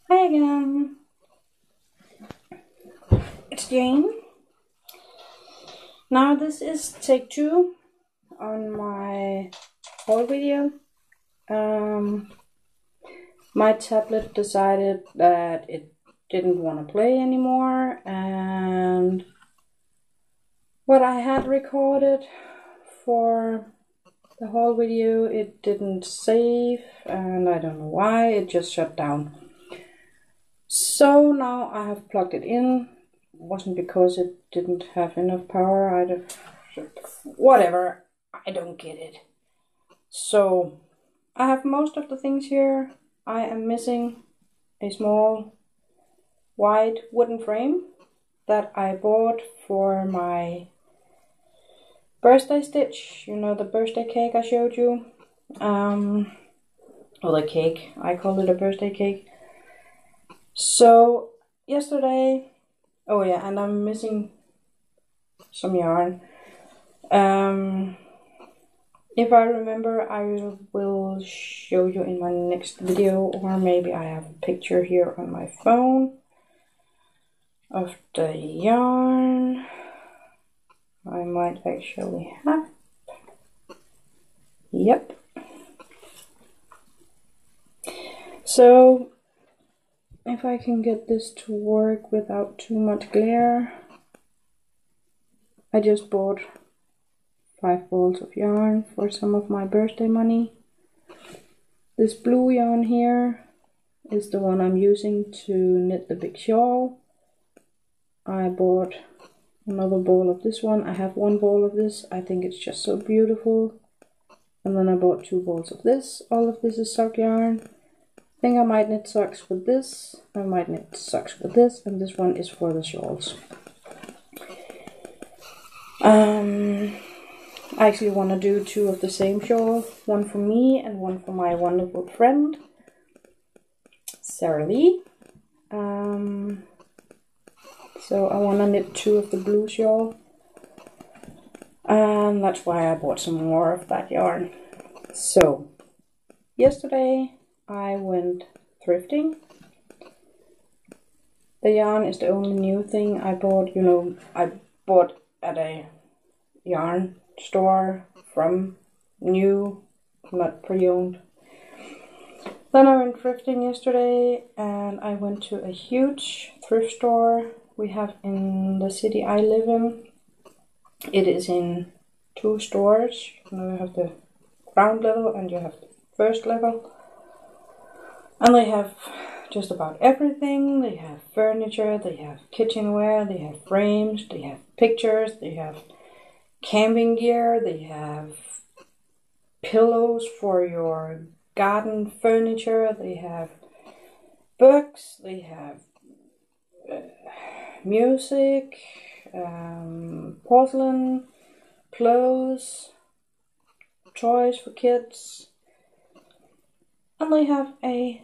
Hi again, it's Jane. Now this is take 2 on my haul video. My tablet decided that it didn't want to play anymore, and what I had recorded for the haul video, it didn't save, and I don't know why, it just shut down. So now I have plugged it in. It wasn't because it didn't have enough power, whatever, I don't get it. So I have most of the things here. I am missing a small white wooden frame that I bought for my birthday stitch. You know, the birthday cake I showed you. Or the cake, I call it a birthday cake. So yesterday, oh yeah, and I'm missing some yarn. If I remember, I will show you in my next video, or maybe I have a picture here on my phone of the yarn. I might actually have. Yep. So if I can get this to work without too much glare, I just bought 5 balls of yarn for some of my birthday money. This blue yarn here is the one I'm using to knit the big shawl. I bought another ball of this one. I have 1 ball of this. I think it's just so beautiful. And then I bought 2 balls of this. All of this is sock yarn. I think I might knit socks with this. I might knit socks with this. And this one is for the shawls. I actually want to do 2 of the same shawl. One for me and one for my wonderful friend, Sarah Lee. So I want to knit 2 of the blue shawl. And that's why I bought some more of that yarn. So, yesterday I went thrifting. The yarn is the only new thing I bought. You know, I bought at a yarn store from new, not pre-owned. Then I went thrifting yesterday, and I went to a huge thrift store we have in the city I live in. It is in 2 stores. You have the ground level and you have the first level. And they have just about everything. They have furniture, they have kitchenware, they have frames, they have pictures, they have camping gear, they have pillows for your garden furniture, they have books, they have music, porcelain, clothes, toys for kids, and they have a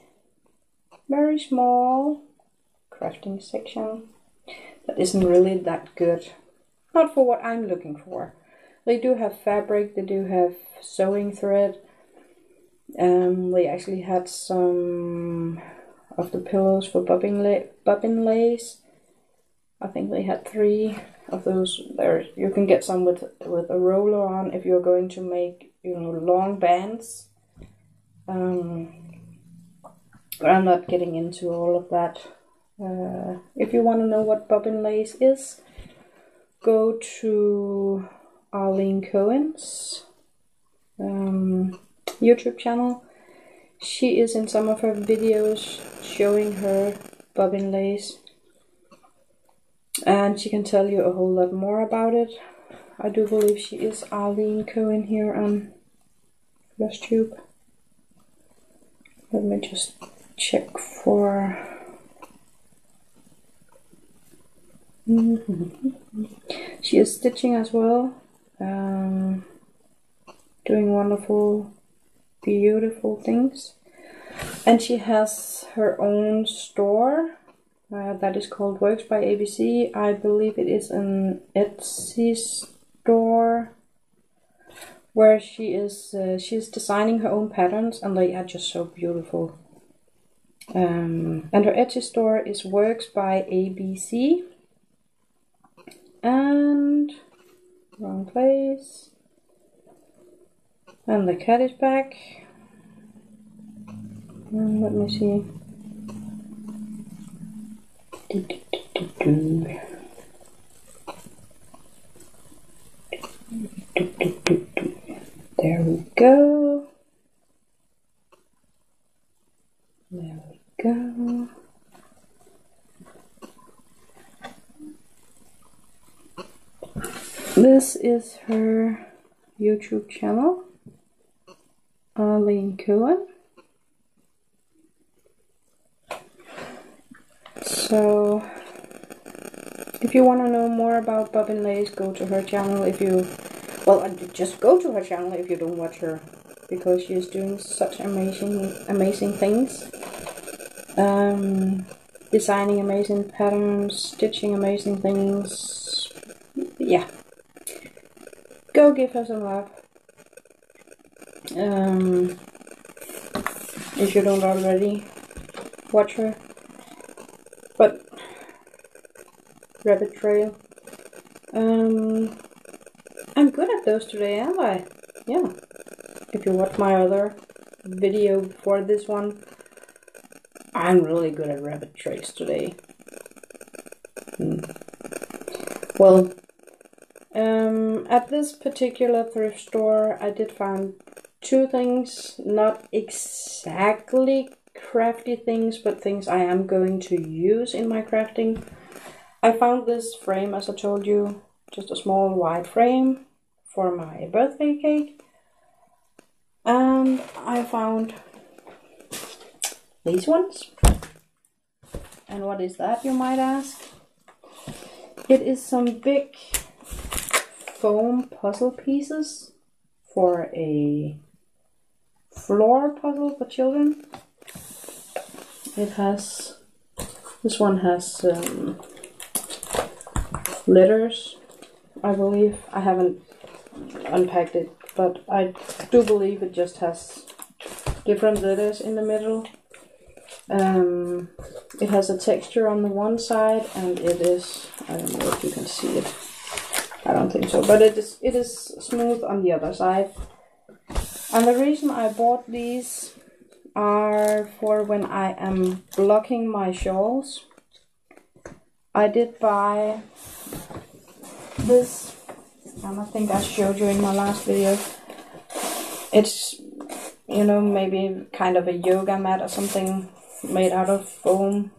very small crafting section that isn't really that good. Not for what I'm looking for. They do have fabric, they do have sewing thread. They actually had some of the pillows for bobbin lace. I think they had 3 of those there. You can get some with a roller on if you're going to make, you know, long bands. But I'm not getting into all of that. If you want to know what bobbin lace is, go to Arlene Cohen's YouTube channel. She is in some of her videos showing her bobbin lace, and she can tell you a whole lot more about it. I do believe she is Arlene Cohen here on FlashTube. Let me just check for... She is stitching as well, doing wonderful, beautiful things. And she has her own store that is called Works by ABC. I believe it is an Etsy store where she is she's designing her own patterns, and they are just so beautiful. And her Etsy store is Works by ABC. And wrong place. And the cat is back. Let me see. There we go. There we go. This is her YouTube channel, Arlene Cohen. So, if you want to know more about Bobbin Lace, go to her channel. If you, well, just go to her channel if you don't watch her, because she is doing such amazing things. Designing amazing patterns, stitching amazing things. Yeah, go give her some love. If you don't already watch her. But rabbit trail. I'm good at those today, am I? Yeah. If you watch my other video before this one, I'm really good at rabbit trails today. Well, at this particular thrift store, I did find two things, not exactly crafty things, but things I am going to use in my crafting. I found this frame, as I told you, just a small white frame for my birthday cake. And I found these ones. And what is that, you might ask? It is some big foam puzzle pieces for a floor puzzle for children. It has, this one has letters, I believe. I haven't unpacked it, but I do believe it just has different letters in the middle. It has a texture on the one side, and it is, I don't know if you can see it. I don't think so, but it is smooth on the other side. And the reason I bought these are for when I am blocking my shawls. I did buy this, and I think I showed you in my last video. It's, you know, maybe kind of a yoga mat or something made out of foam,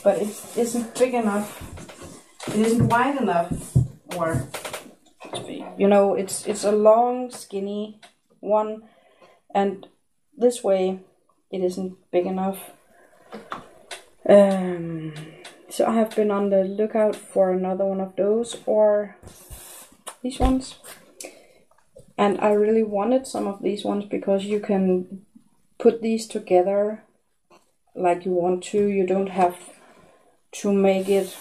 but it isn't big enough. It isn't wide enough, or, you know, it's a long, skinny one, and this way it isn't big enough. So I have been on the lookout for another one of those, or these ones. And I really wanted some of these ones because you can put these together like you want to. You don't have to make it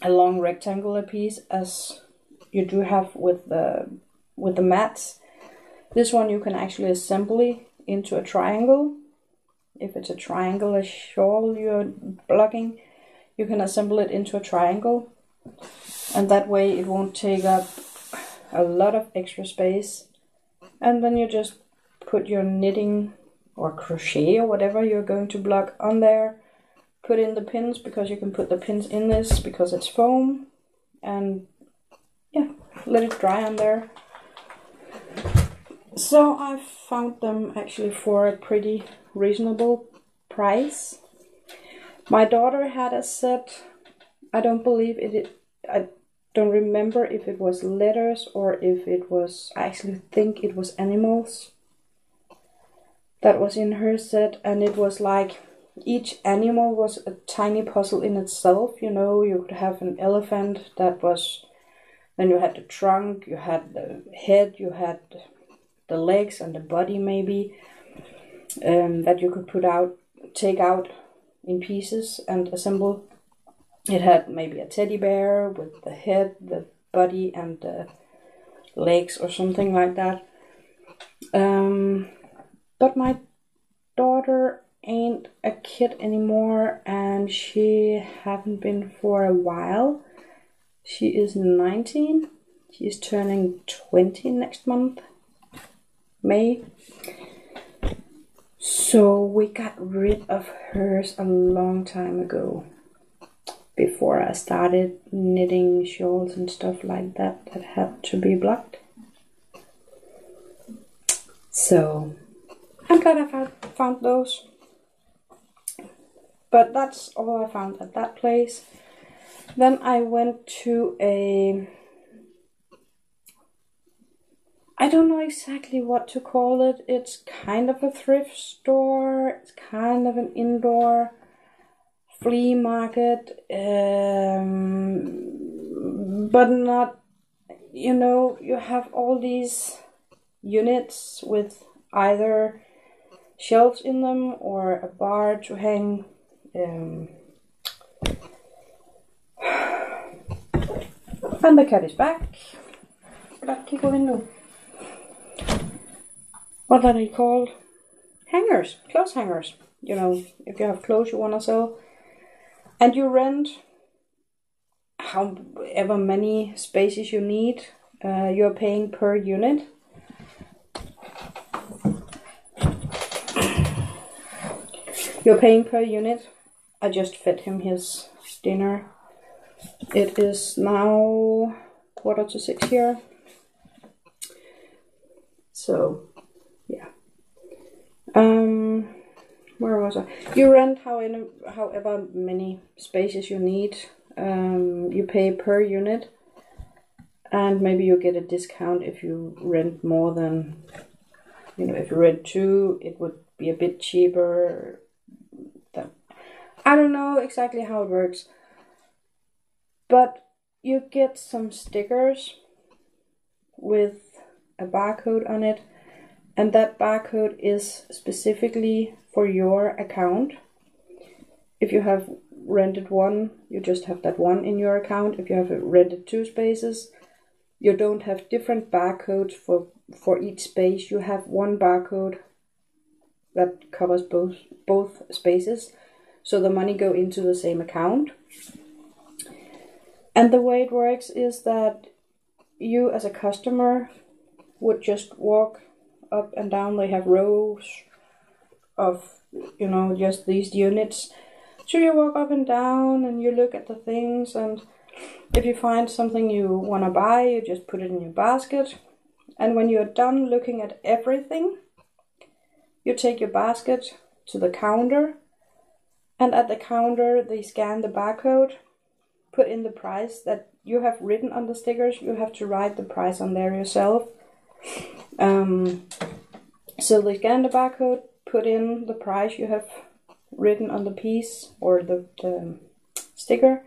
a long rectangular piece as you do have with the mats. This one you can actually assemble it into a triangle. If it's a triangular shawl you're blocking, you can assemble it into a triangle, and that way it won't take up a lot of extra space. And then you just put your knitting or crochet or whatever you're going to block on there, put in the pins, because you can put the pins in this because it's foam, and yeah, let it dry on there. So I found them actually for a pretty reasonable price. My daughter had a set. I don't believe I don't remember if it was letters or if it was, I actually think it was animals that was in her set, and it was like each animal was a tiny puzzle in itself. You know, you could have an elephant that was, then you had the trunk, you had the head, you had the legs and the body maybe, that you could take out in pieces and assemble. It had maybe a teddy bear with the head, the body, and the legs or something like that. But my daughter ain't a kid anymore, and she haven't been for a while. She is 19. She is turning 20 next month, May. So we got rid of hers a long time ago, before I started knitting shawls and stuff like that that had to be blocked. So I'm glad I found those. But that's all I found at that place. Then I went to I don't know exactly what to call it. It's kind of a thrift store. It's kind of an indoor flea market. But not, you have all these units with either shelves in them or a bar to hang and the cat is back. What are they called? Hangers, clothes hangers. If you have clothes you want to sell, and you rent however many spaces you need, you're paying per unit. You're paying per unit. I just fed him his dinner. It is now 5:45 here. So, yeah. Where was I? You rent however many spaces you need. You pay per unit, and maybe you get a discount if you rent more than, if you rent 2, it would be a bit cheaper. I don't know exactly how it works, but you get some stickers with a barcode on it, and that barcode is specifically for your account. If you have rented 1, you just have that 1 in your account. If you have rented 2 spaces, you don't have different barcodes for each space. You have one barcode that covers both spaces, so the money go into the same account. And the way it works is that you as a customer would just walk up and down. They have rows of, just these units. So you walk up and down and you look at the things, and if you find something you want to buy, you just put it in your basket. And when you're done looking at everything, you take your basket to the counter, and at the counter they scan the barcode, put in the price that you have written on the stickers. You have to write the price on there yourself. So they scan the barcode, put in the price you have written on the piece or the sticker,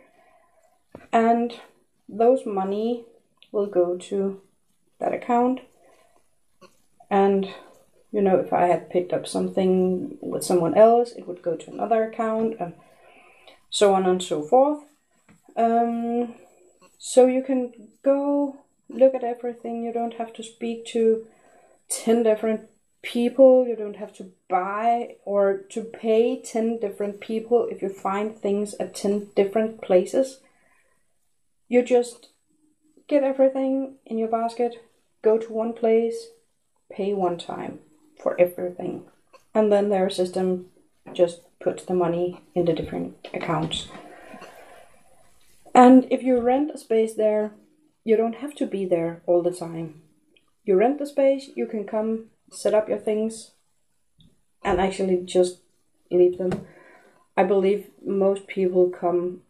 and those money will go to that account. And if I had picked up something with someone else, it would go to another account, and so on and so forth. So you can go look at everything. You don't have to speak to 10 different people. You don't have to buy or to pay 10 different people if you find things at 10 different places. You just get everything in your basket, go to one place, pay one time for everything, and then their system just puts the money in the different accounts. And if you rent a space there, you don't have to be there all the time. You rent the space, you can come, set up your things, and actually just leave them. I believe most people come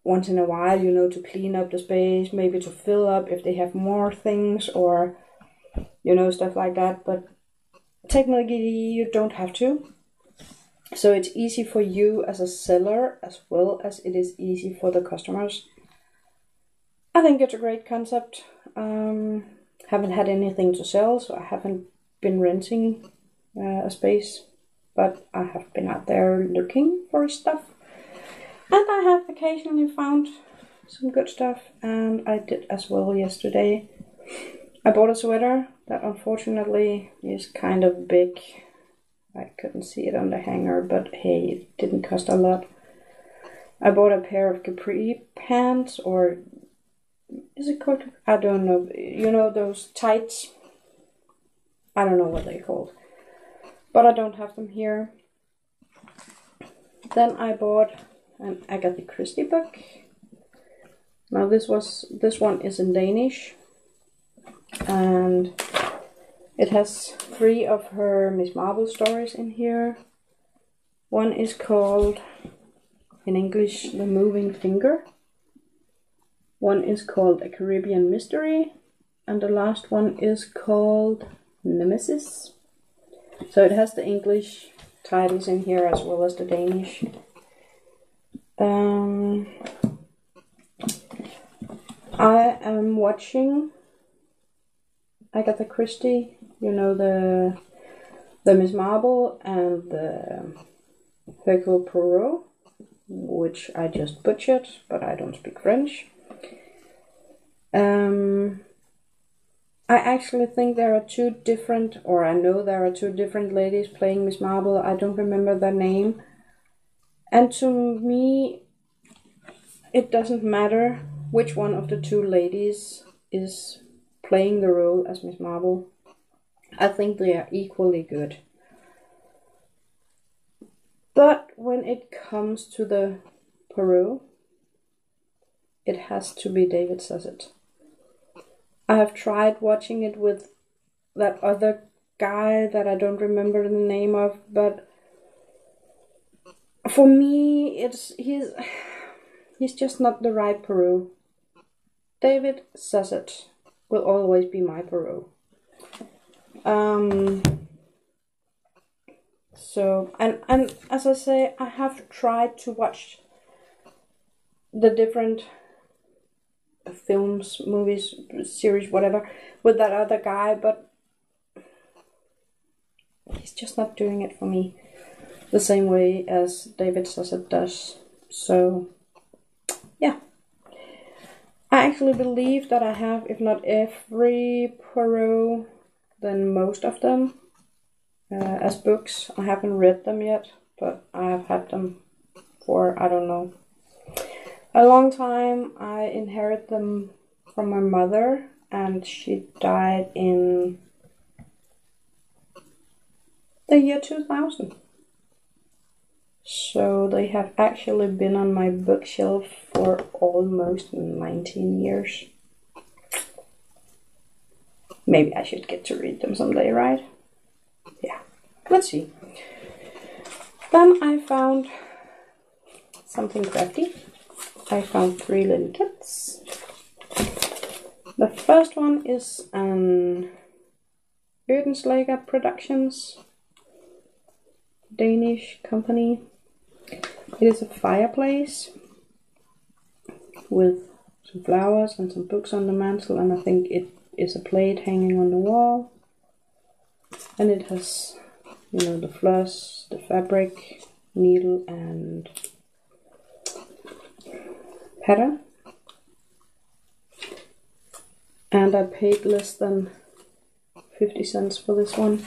once in a while, to clean up the space, maybe to fill up if they have more things, or, stuff like that. But technically, you don't have to. So it's easy for you as a seller as well as it is easy for the customers. I think it's a great concept. Haven't had anything to sell, so I haven't been renting a space, but I have been out there looking for stuff, and I have occasionally found some good stuff, and I did as well yesterday. I bought a sweater that unfortunately is kind of big I couldn't see it on the hanger, but hey, it didn't cost a lot. I bought a pair of capri pants, or is it called? I don't know. You know those tights? I don't know what they're called, but I don't have them here. Then I bought an Agatha Christie book. Now this one is in Danish, and it has 3 of her Miss Marple stories in here. One is called, in English, The Moving Finger. One is called A Caribbean Mystery, and the last one is called Nemesis. So it has the English titles in here as well as the Danish. I am watching Agatha Christie, you know, the Miss Marple and the Hercule Poirot, which I just butchered, but I don't speak French. I actually think there are 2 different, or I know there are 2 different ladies playing Miss Marple. I don't remember their name. And to me, it doesn't matter which one of the 2 ladies is playing the role as Miss Marple. I think they are equally good. But when it comes to the Poirot, it has to be David Suchet. I have tried watching it with that other guy that I don't remember the name of, but for me, he's just not the right Poirot. David Suchet will always be my Poirot. So, and as I say, I have tried to watch the different films, movies, series, whatever, with that other guy, but he's just not doing it for me the same way as David Suchet does. So, yeah. I actually believe that I have, if not every Poirot, then most of them as books. I haven't read them yet, but I have had them for, I don't know, a long time. I inherited them from my mother, and she died in the year 2000. So they have actually been on my bookshelf for almost 19 years. Maybe I should get to read them someday, right? Yeah, let's see. Then I found something crafty. I found 3 little kits. The first one is an Ødenslager Productions, Danish company. It is a fireplace with some flowers and some books on the mantle, and I think it is a plate hanging on the wall. And it has, you know, the floss, the fabric, needle and pattern. And I paid less than 50 cents for this one.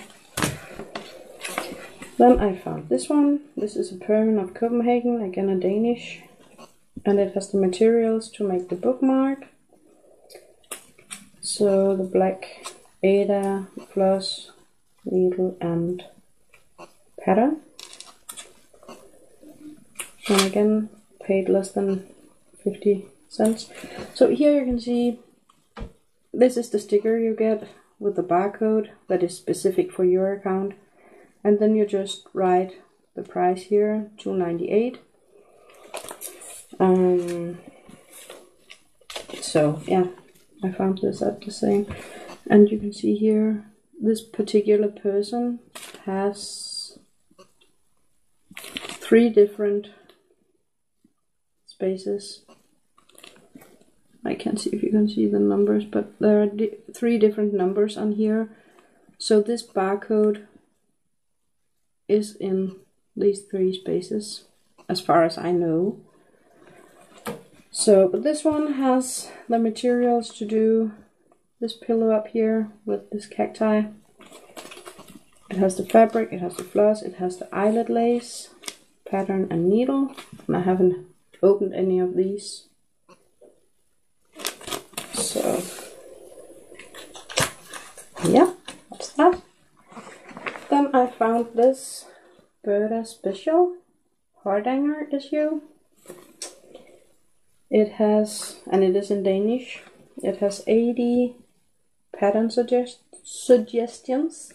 Then I found this one. This is a Permanent of Copenhagen, again a Danish. And it has the materials to make the bookmark. So the black Ada, floss, needle and pattern. And again, paid less than 50 cents. So here you can see, this is the sticker you get with the barcode that is specific for your account. And then you just write the price here, $2.98. So yeah, I found this at the same. And you can see here, this particular person has 3 different spaces. I can't see if you can see the numbers, but there are 3 different numbers on here. So this barcode is in these 3 spaces, as far as I know. So, but this one has the materials to do this pillow up here with this cacti. It has the fabric, it has the floss, it has the eyelet lace, pattern and needle. And I haven't opened any of these. So, yeah, that's that. Then I found this Berta Special Hardanger issue. It has, and it is in Danish, it has 80 pattern suggestions.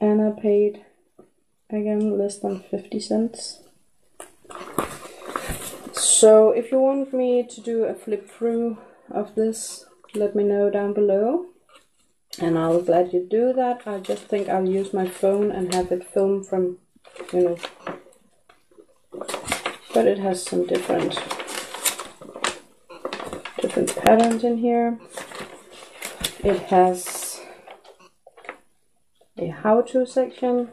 And I paid, again, less than 50 cents. So if you want me to do a flip through of this, let me know down below. And I'll gladly do that. I just think I'll use my phone and have it filmed from, you know. But it has some different patterns in here. It has a how-to section,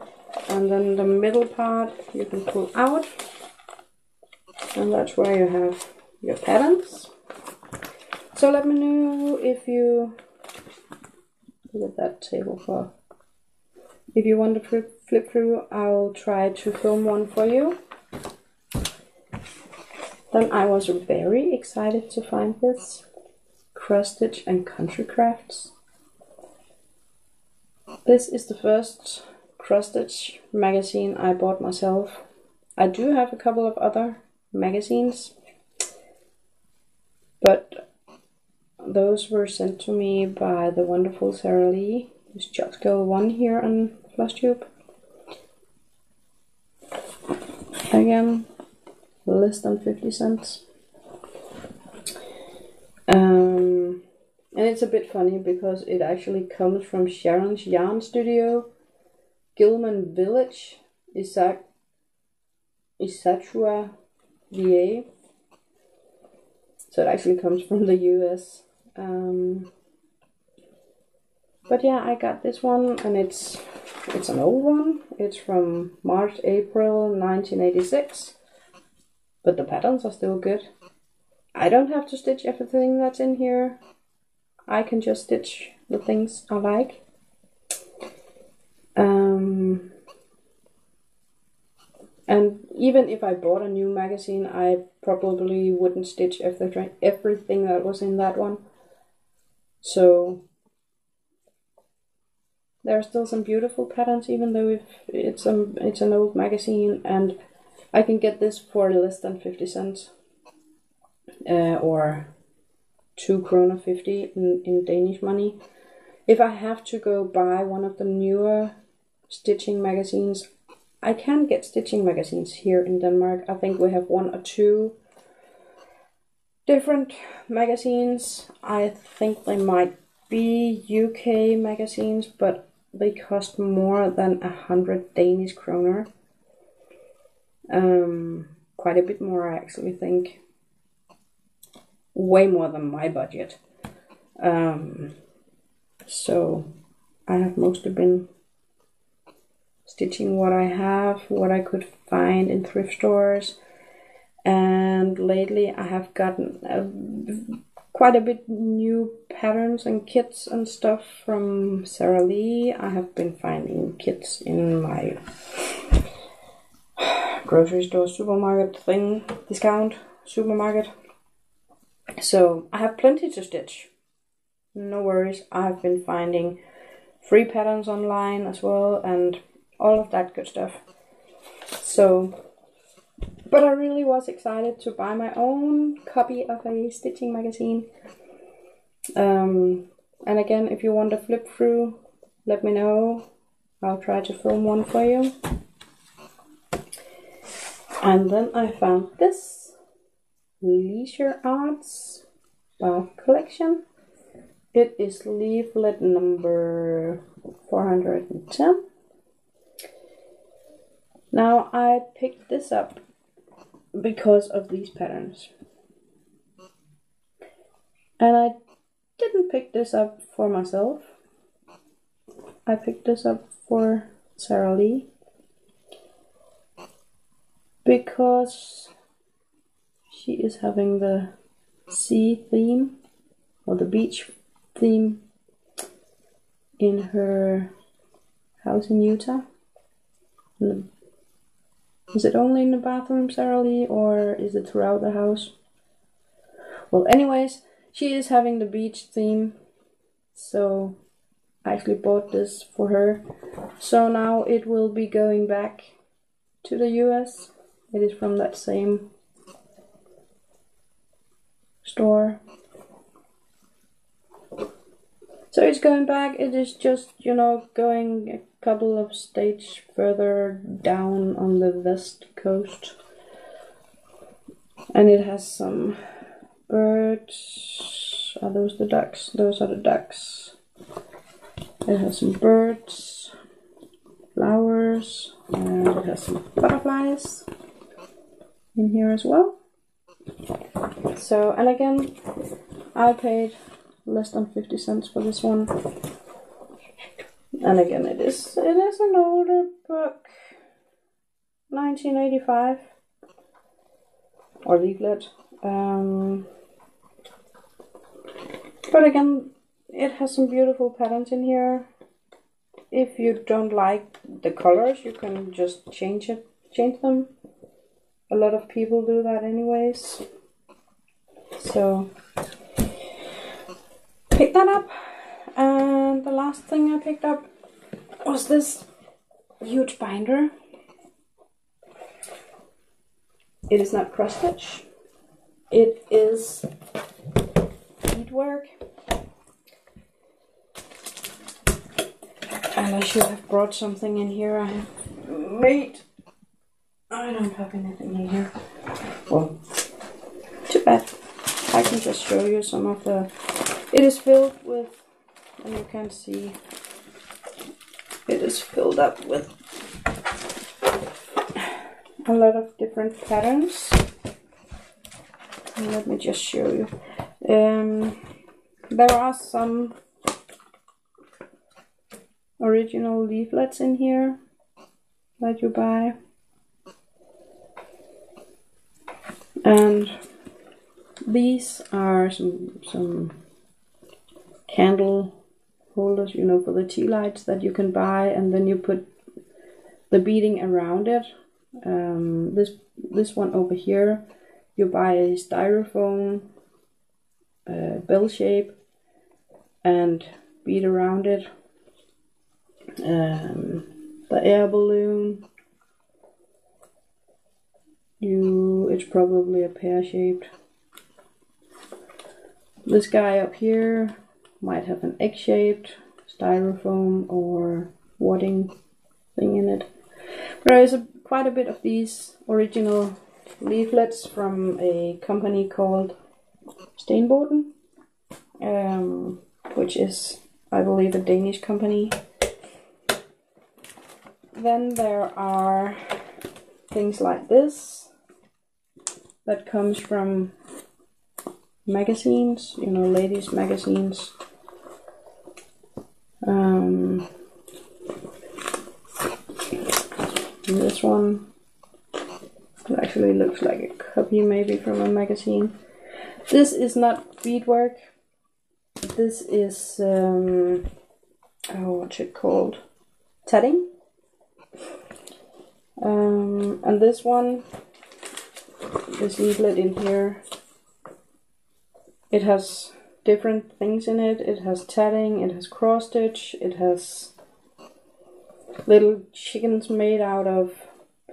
and then the middle part you can pull out, and that's where you have your patterns. So let me know if you look at that table for. If you want to flip through, I'll try to film one for you. Then I was very excited to find this Cross Stitch and Country Crafts. This is the first cross stitch magazine I bought myself. I do have a couple of other magazines, but those were sent to me by the wonderful Sarah Lee, who's Jot Girl 1 here on FlossTube. Again, less than 50 cents. And it's a bit funny because it actually comes from Sharon's Yarn Studio, Gilman Village, Issachua, VA. So it actually comes from the US. But yeah, I got this one, and it's an old one. It's from March, April 1986. But the patterns are still good. I don't have to stitch everything that's in here. I can just stitch the things I like. And even if I bought a new magazine, I probably wouldn't stitch everything that was in that one. So there are still some beautiful patterns, even though if it's an old magazine, and I can get this for less than 50 cents. Or 2 krone 50 in Danish money. If I have to go buy one of the newer stitching magazines, I can get stitching magazines here in Denmark. I think we have 1 or 2 different magazines. I think they might be UK magazines, but they cost more than 100 Danish kroner. Quite a bit more, I actually think. Way more than my budget. So I have mostly been stitching what I have, what I could find in thrift stores, and lately I have gotten quite a bit new patterns and kits and stuff from Sarah Lee. I have been finding kits in my grocery store supermarket thing, discount supermarket. So I have plenty to stitch. No worries. I've been finding free patterns online as well, and all of that good stuff. So, but I really was excited to buy my own copy of a stitching magazine. And again, if you want a flip through, let me know. I'll try to film one for you. And then I found this Leisure Arts Bath Collection. It is leaflet number 410. Now I picked this up because of these patterns. And I didn't pick this up for myself. I picked this up for Sarah Lee because she is having the sea theme, or the beach theme, in her house in Utah. Is it only in the bathroom, Sarah Lee, or is it throughout the house? Well, anyways, she is having the beach theme, so I actually bought this for her. So now it will be going back to the US. It is from that same store. So it's going back. It is just, you know, going a couple of states further down on the west coast. And it has some birds. Are those the ducks? Those are the ducks. It has some birds, flowers, and it has some butterflies in here as well. So, and again, I paid less than 50 cents for this one. And again, it is an older book, 1985, or leaflet. But again, it has some beautiful patterns in here. If you don't like the colors, you can just change them. A lot of people do that anyways. So pick that up. And the last thing I picked up was this huge binder. It is not cross stitch. It is beadwork. And I should have brought something in here. I don't have anything in here. Well, too bad. I can just show you some of the... It is filled with, and you can see, it is filled up with a lot of different patterns. And let me just show you. There are some original leaflets in here that you buy. And these are some candle holders, you know, for the tea lights that you can buy, and then you put the beading around it. This one over here, you buy a styrofoam bell shape and bead around it. The air balloon, it's probably a pear-shaped. This guy up here might have an egg-shaped styrofoam or wadding thing in it. But there is quite a bit of these original leaflets from a company called Stenboden, which is, I believe, a Danish company. Then there are things like this that comes from magazines, you know, ladies' magazines. This one actually looks like a copy maybe from a magazine. This is not beadwork. This is, what's it called? Tatting. And this one, this leaflet in here, it has different things in it. It has tatting, it has cross stitch, it has little chickens made out of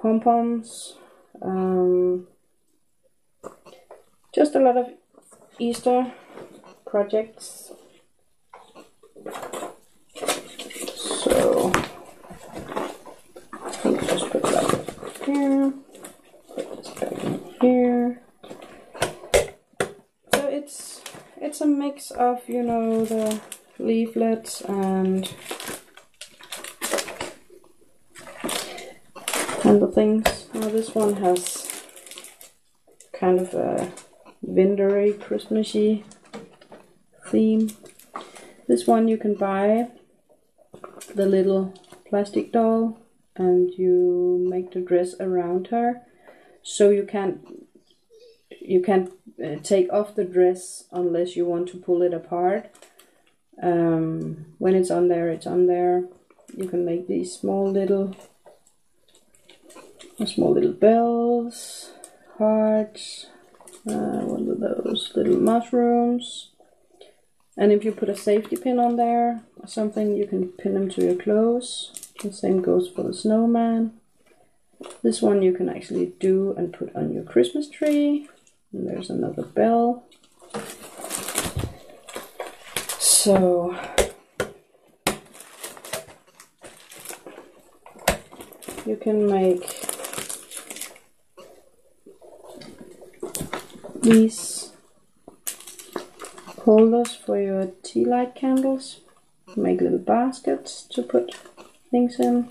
pom-poms. Just a lot of Easter projects. So I'll just put that here. Put this back in here. So it's a mix of, you know, the leaflets and the things. Now this one has kind of a wintery, Christmassy theme. This one you can buy the little plastic doll and you make the dress around her, so you can't take off the dress unless you want to pull it apart. When it's on there, it's on there. you can make these small little bells, hearts, what are those little mushrooms. And if you put a safety pin on there or something, you can pin them to your clothes. The same goes for the snowman. This one you can actually do and put on your Christmas tree. And there's another bell. So you can make these holders for your tea light candles. Make little baskets to put things in.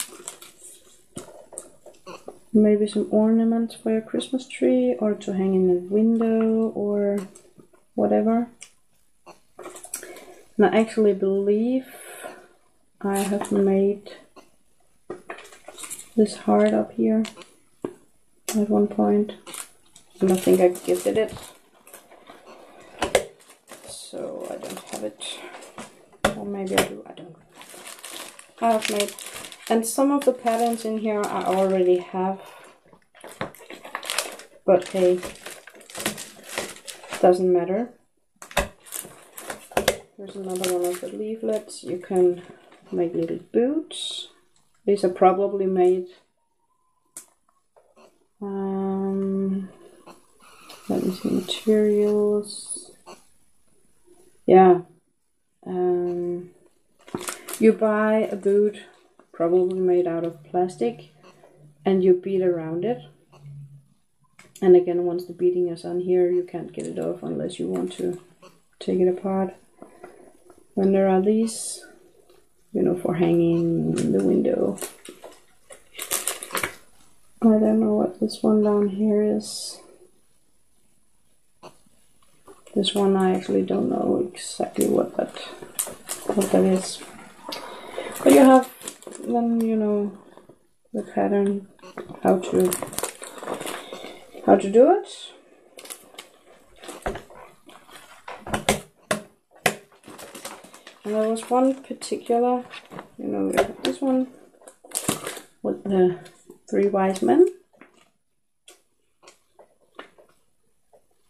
Maybe some ornaments for your Christmas tree or to hang in the window or whatever. And I actually believe I have made this heart up here at one point. And I think I gifted it. So I don't have it. Or maybe I do, I don't. I have made, and some of the patterns in here I already have. But hey, doesn't matter. There's another one of the leaflets. You can make little boots. These are probably made. Let me see, materials. Yeah. You buy a boot, probably made out of plastic, and you beat around it. And again, once the beating is on here, you can't get it off unless you want to take it apart. Then there are these, you know, for hanging in the window. I don't know what this one down here is. This one I actually don't know exactly what that is. But you have then, you know, the pattern, how to do it. And there was one particular, you know, we have this one with the 3 wise men.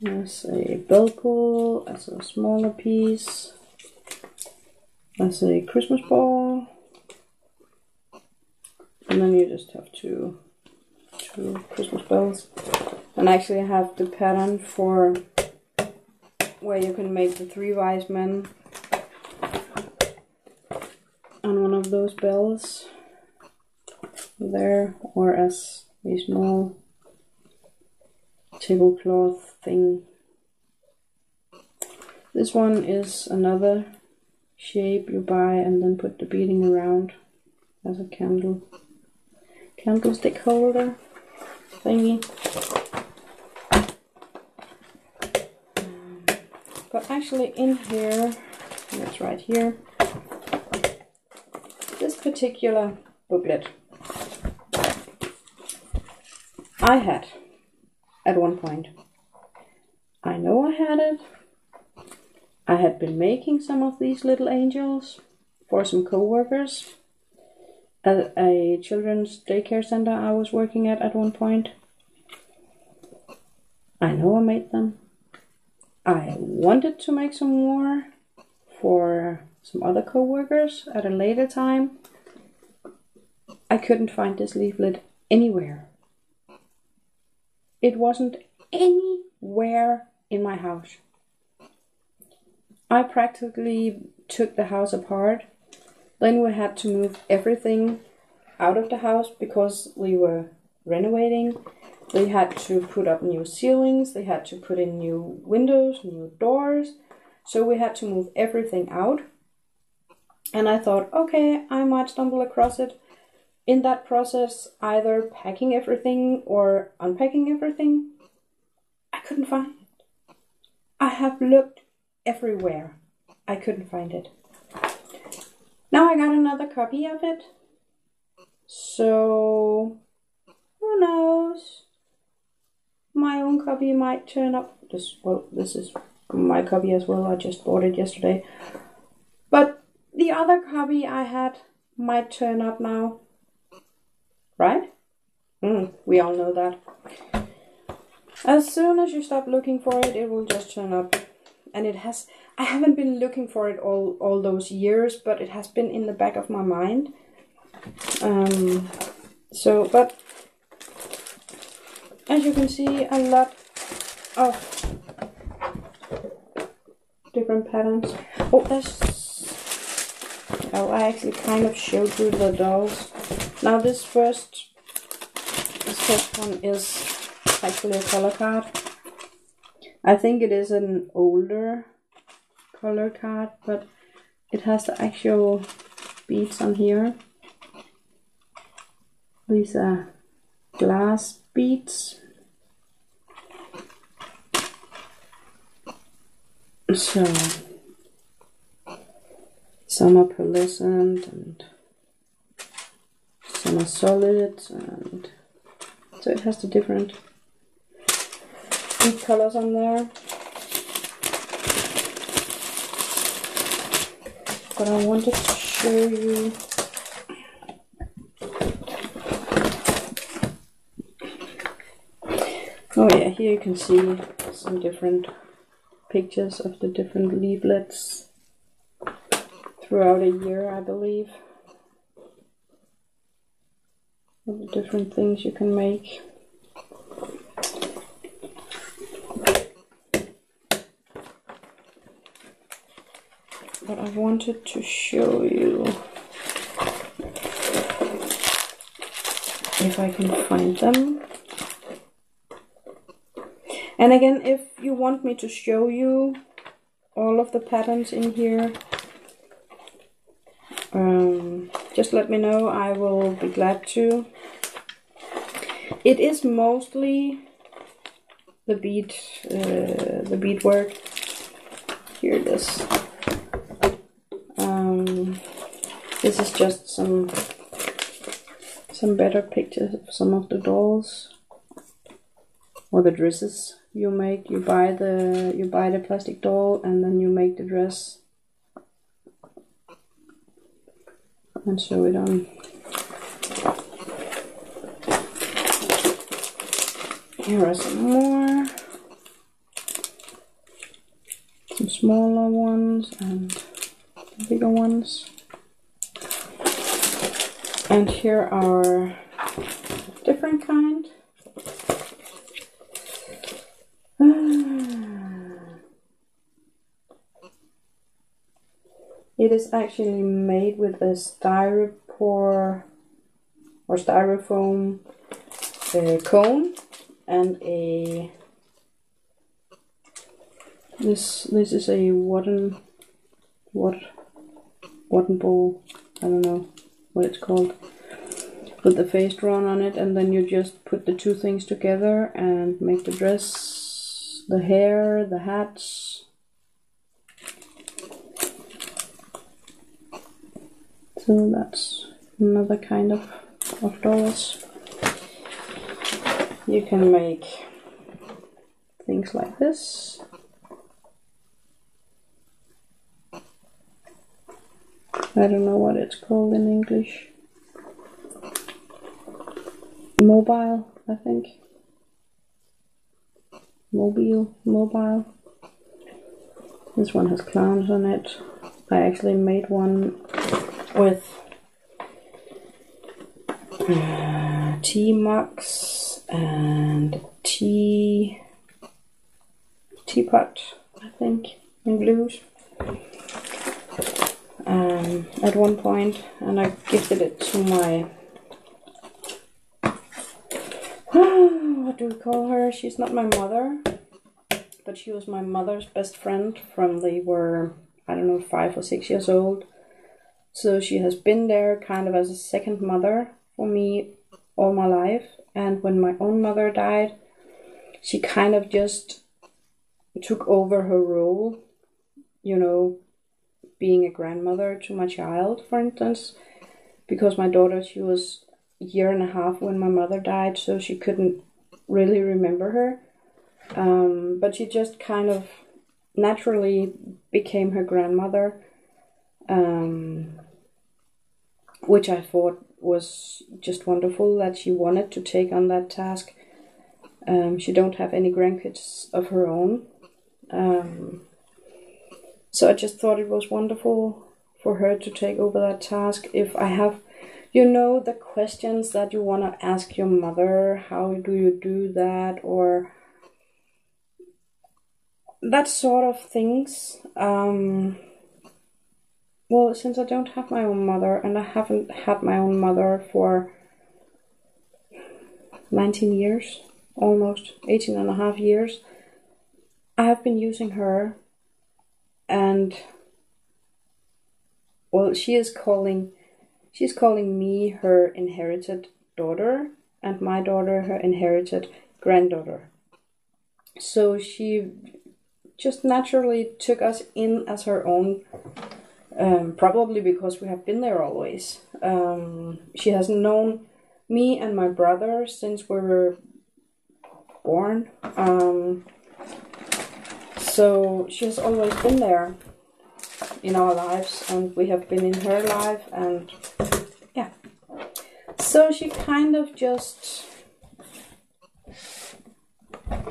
There's a bell pull as a smaller piece. There's a Christmas ball. And then you just have two Christmas bells. And actually I have the pattern for where you can make the 3 wise men on one of those bells there, or as a small tablecloth thing. This one is another shape you buy and then put the beading around as a candlestick holder thingy. But actually in here, it's right here, this particular booklet I had at one point. I know I had it. I had been making some of these little angels for some co-workers at a children's daycare center I was working at one point. I know I made them. I wanted to make some more for some other co-workers at a later time. I couldn't find this leaflet anywhere. It wasn't anywhere in my house. I practically took the house apart. Then we had to move everything out of the house because we were renovating. They had to put up new ceilings. They had to put in new windows, new doors. So we had to move everything out. And I thought, okay, I might stumble across it. In that process, either packing everything or unpacking everything, I couldn't find it. I have looked everywhere. I couldn't find it. Now I got another copy of it. So, who knows? My own copy might turn up. This is my copy as well. I just bought it yesterday. But the other copy I had might turn up now. Right? We all know that. As soon as you stop looking for it, it will just turn up. And it has... I haven't been looking for it all those years, but it has been in the back of my mind. But as you can see, a lot of different patterns. Oh, I actually kind of showed you the dolls. Now this first one is actually a color card. I think it is an older color card, but it has the actual beads on here. These are glass beads. So some are pearlescent and some are solid, and so it has the different bead colors on there. But I wanted to show you oh yeah, here you can see some different pictures of the different leaflets throughout a year, I believe. All the different things you can make. But I wanted to show you, if I can find them. And again, if you want me to show you all of the patterns in here, just let me know. I will be glad to. It is mostly the beadwork. Here it is. This is just some better pictures of some of the dolls or the dresses you make. You buy the plastic doll and then you make the dress and sew it on. Here are some more, some smaller ones and bigger ones. And here are different kind. It is actually made with a styrofoam cone and a this is a wooden ball. I don't know what it's called, with the face drawn on it, and then you just put the two things together and make the dress, the hair, the hats. So that's another kind of dolls. You can make things like this. I don't know what it's called in English. Mobile, I think. Mobile. This one has clowns on it. I actually made one with tea mugs and teapot, I think, in blues. At one point, and I gifted it to my what do we call her? She's not my mother, but she was my mother's best friend from they were, I don't know, 5 or 6 years old. So she has been there kind of as a second mother for me all my life. And when my own mother died, she kind of just took over her role, you know, being a grandmother to my child, for instance, because my daughter, she was a year and a half when my mother died, so she couldn't really remember her. But she just kind of naturally became her grandmother. which I thought was just wonderful that she wanted to take on that task. She don't have any grandkids of her own. So I just thought it was wonderful for her to take over that task. If I have, the questions that you want to ask your mother, how do you do that, or that sort of things. Well, since I don't have my own mother, and I haven't had my own mother for 19 years, almost 18 and a half years, I have been using her, and well, she's calling me her inherited daughter, and my daughter her inherited granddaughter. So she just naturally took us in as her own, probably because we have been there always. She has known me and my brother since we were born. So she has always been there in our lives, and we have been in her life, and yeah. So she kind of just,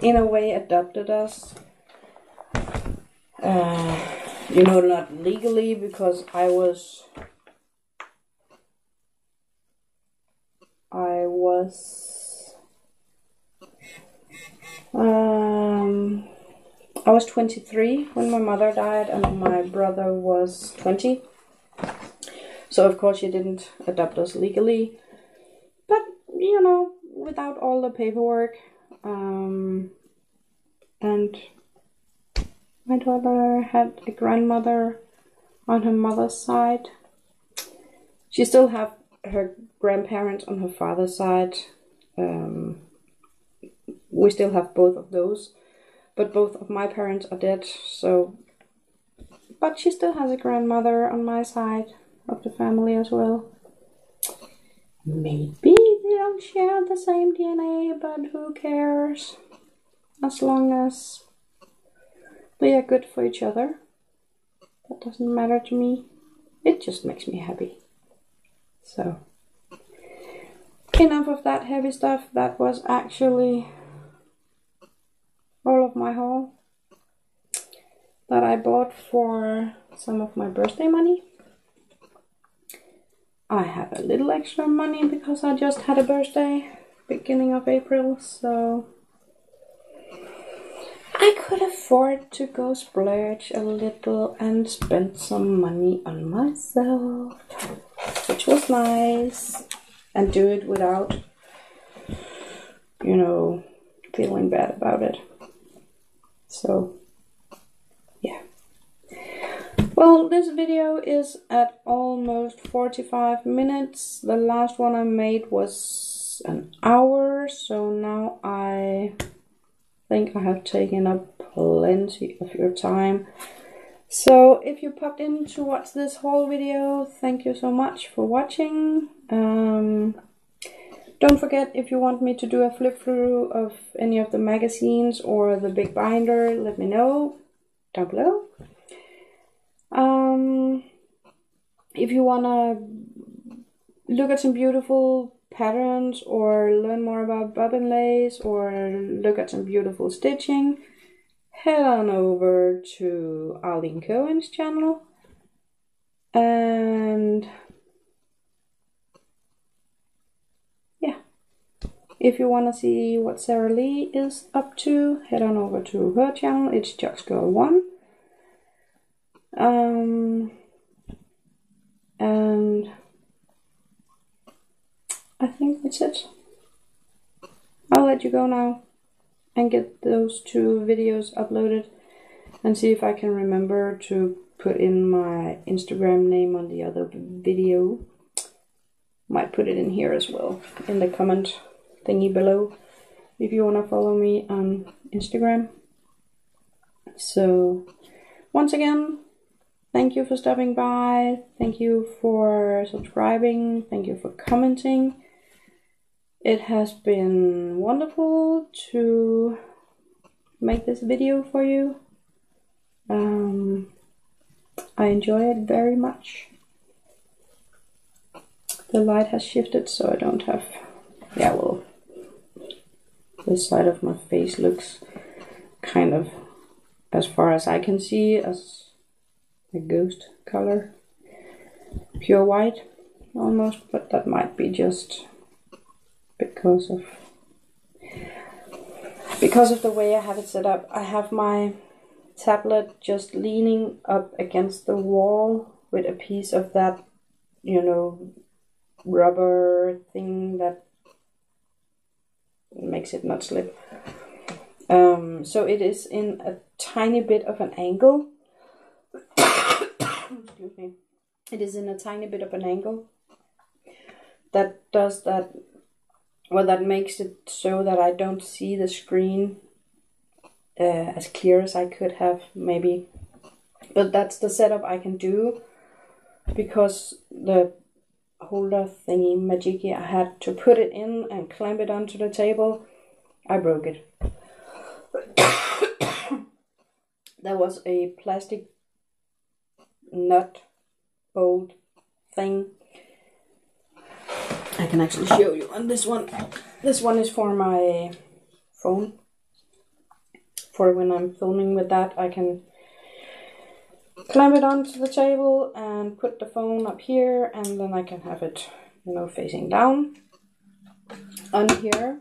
in a way, adopted us. Not legally, because I was 23 when my mother died, and my brother was 20. So of course she didn't adopt us legally, but without all the paperwork. And my daughter had a grandmother on her mother's side. She still have her grandparents on her father's side. We still have both of those, but both of my parents are dead. But she still has a grandmother on my side of the family as well. Maybe they don't share the same DNA, but who cares? As long as they are good for each other, that doesn't matter to me. It just makes me happy. So, enough of that heavy stuff. That was actually all of my haul that I bought for some of my birthday money. I have a little extra money because I just had a birthday beginning of April, so I could afford to go splurge a little and spend some money on myself, which was nice, and do it without, feeling bad about it. So, yeah. Well, this video is at almost 45 minutes. The last one I made was an hour, so now I think I have taken up plenty of your time. So if you popped in to watch this whole video, thank you so much for watching. Don't forget, if you want me to do a flip through of any of the magazines or the big binder, let me know down below. If you wanna look at some beautiful patterns or learn more about bobbin lace or look at some beautiful stitching, head on over to Arlene Cohen's channel. And yeah, if you want to see what Sarah Lee is up to, head on over to her channel. It's JocksGirl1. And I think that's it. I'll let you go now and get those 2 videos uploaded and see if I can remember to put in my Instagram name on the other video. Might put it in here as well in the comment thingy below if you want to follow me on Instagram. So once again, thank you for stopping by. Thank you for subscribing. Thank you for commenting. It has been wonderful to make this video for you. I enjoy it very much. the light has shifted, so I don't have, yeah, well, this side of my face looks kind of, as far as I can see, as a ghost color. Pure white, almost, but that might be just because of the way I have it set up. I have my tablet just leaning up against the wall with a piece of that, you know, rubber thing that makes it not slip. So it is in a tiny bit of an angle. Excuse me. It is in a tiny bit of an angle that does that. Well, that makes it so that I don't see the screen as clear as I could have, maybe. But that's the setup I can do, because the holder thingy majiggy I had to put it in and clamp it onto the table, I broke it. There was a plastic nut bolt thing. I can actually show you on this one. This one is for my phone. For when I'm filming with that, I can clamp it onto the table and put the phone up here, and then I can have it, you know, facing down on here.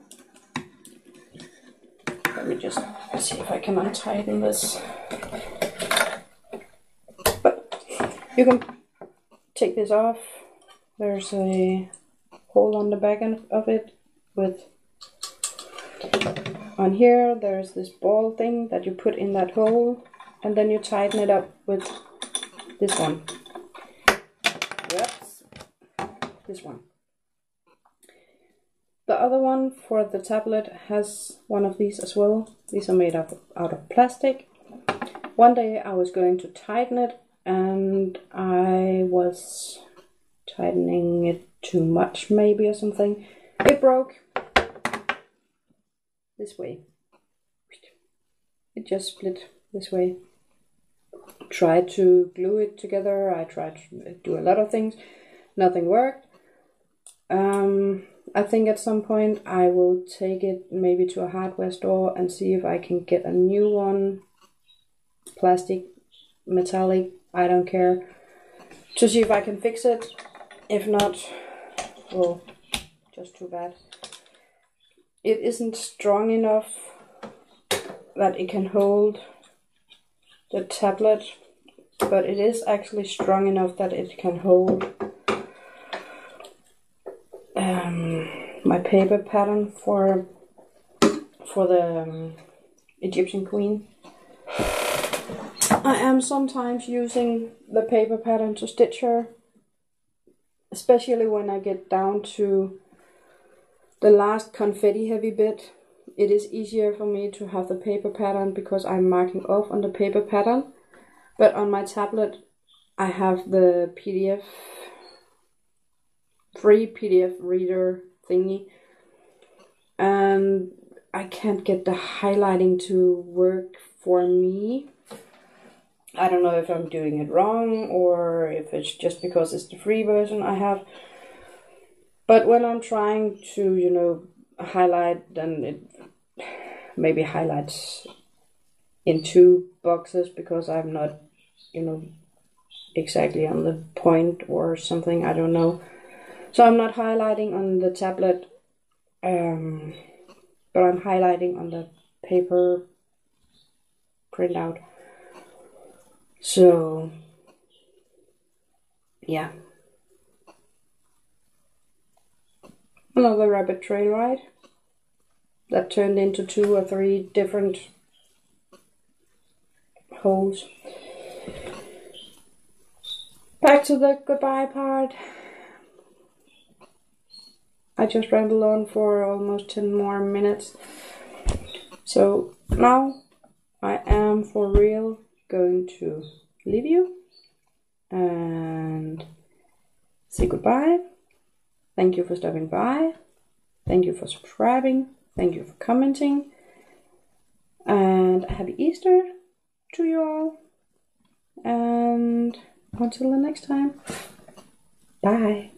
Let me just see if I can untighten this. But you can take this off. There's a hole on the back end of it with, on here there's this ball thing that you put in that hole, and then you tighten it up with this one. Whoops. This one. The other one for the tablet has one of these as well. These are made out of plastic. One day I was going to tighten it, and I was tightening it too much maybe or something. It broke this way. It just split this way. Tried to glue it together. I tried to do a lot of things. Nothing worked. I think at some point I will take it maybe to a hardware store and see if I can get a new one. Plastic, metallic, I don't care. To see if I can fix it. If not, well, just too bad. It isn't strong enough that it can hold the tablet, but it is actually strong enough that it can hold my paper pattern for the Egyptian queen. I am sometimes using the paper pattern to stitch her, especially when I get down to the last confetti heavy bit. It is easier for me to have the paper pattern because I'm marking off on the paper pattern. But on my tablet I have the PDF, free PDF reader thingy, and I can't get the highlighting to work for me. I don't know if I'm doing it wrong or if it's just because it's the free version I have. But when I'm trying to, you know, highlight, then it maybe highlights in two boxes because I'm not, you know, exactly on the point or something, I don't know. So I'm not highlighting on the tablet, but I'm highlighting on the paper printout. So, yeah. Another rabbit trail ride that turned into 2 or 3 different holes. Back to the goodbye part. I just rambled on for almost 10 more minutes. So now I am for real going to leave you and say goodbye. Thank you for stopping by. Thank you for subscribing. Thank you for commenting. And happy Easter to you all. And until the next time. Bye.